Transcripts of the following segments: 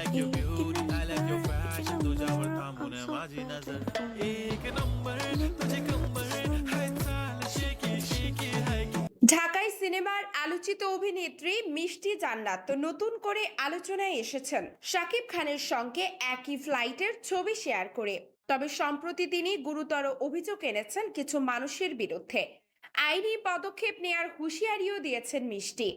like your beauty, I like your fashion. तुझ्यावर थांबून माझी नजर एक नंबर तुझे कंबर हाय चाल शेकी शेकी हाय ঢাকায় সিনেমার আলোচিত অভিনেত্রী মিষ্টি জান্নাত তো নতুন করে আলোচনায় এসেছেন শাকিব খানের সঙ্গে একই ফ্লাইটের ছবি শেয়ার করে। তবে সম্প্রতি তিনি গুরুতর অভিযোগ এনেছেন কিছু মানুষের বিরুদ্ধে। আইনি পদক্ষেপ নেয়ার হুঁশিয়ারিও দিয়েছেন মিষ্টি।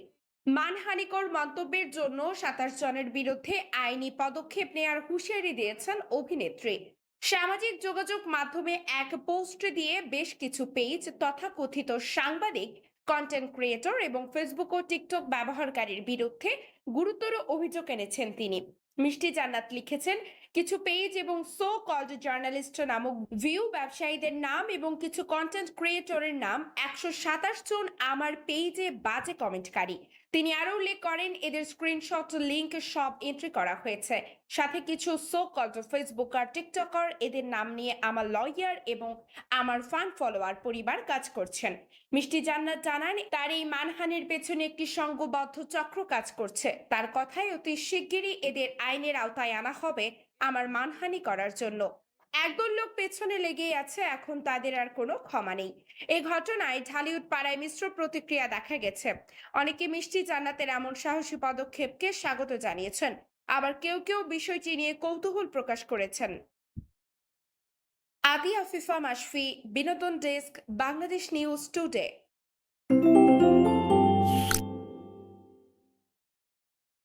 মানহানিকর মন্তব্যের জন্য 27 জনের বিরুদ্ধে আইনি পদক্ষেপ নেয়ার হুঁশিয়ারি দিয়েছেন অভিনেত্রী। সামাজিক যোগাযোগ মাধ্যমে এক পোস্ট দিয়ে বেশ কিছু পেজ তথাকথিত সাংবাদিক, কন্টেন্ট ক্রিয়েটর এবং ফেসবুক ও টিকটক ব্যবহারকারীর বিরুদ্ধে গুরুতর অভিযোগ এনেছেন তিনি। মিষ্টি জান্নাত লিখেছেন, কিছু পেজ এবং সো কল্ড জার্নালিস্ট নামক ভিউ ব্যবসায়ীদের নাম এবং কিছু কন্টেন্ট ক্রিয়েটরের নাম 127 জন আমার পেজে বাজে কমেন্টকারী। তিনি আরো উল্লেখ করেন, এদের স্ক্রিনশট লিংক সব এন্ট্রি করা হয়েছে। সাথে কিছু সো কল্ড ফেসবুক আর টিকটকার এদের নাম নিয়ে আমার লয়ার এবং আমার ফান ফলোয়ার পরিবার কাজ করছেন। মিষ্টি জান্নাত জানান, তার এই মানহানির পেছনে একটি সংঘবদ্ধ চক্র কাজ করছে। তার কথায় অতি শিগগিরই এদের আইনের আওতায় আনা হবে আমার মানহানি করার জন্য। একদল লোক পেছনে লেগেই আছে, এখন তাদের আর কোনো ক্ষমা নেই। এই ঘটনায় ঢালিউড পাড়ায় মিশ্র প্রতিক্রিয়া দেখা গেছে। অনেকে মিষ্টি জান্নাতের এমন সাহসী পদক্ষেপকে স্বাগত জানিয়েছেন, আবার কেউ কেউ বিষয়টি নিয়ে কৌতূহল প্রকাশ করেছেন। আদি আফিফা মাসফি, বিনোদন ডেস্ক, বাংলাদেশ নিউজ টুডে।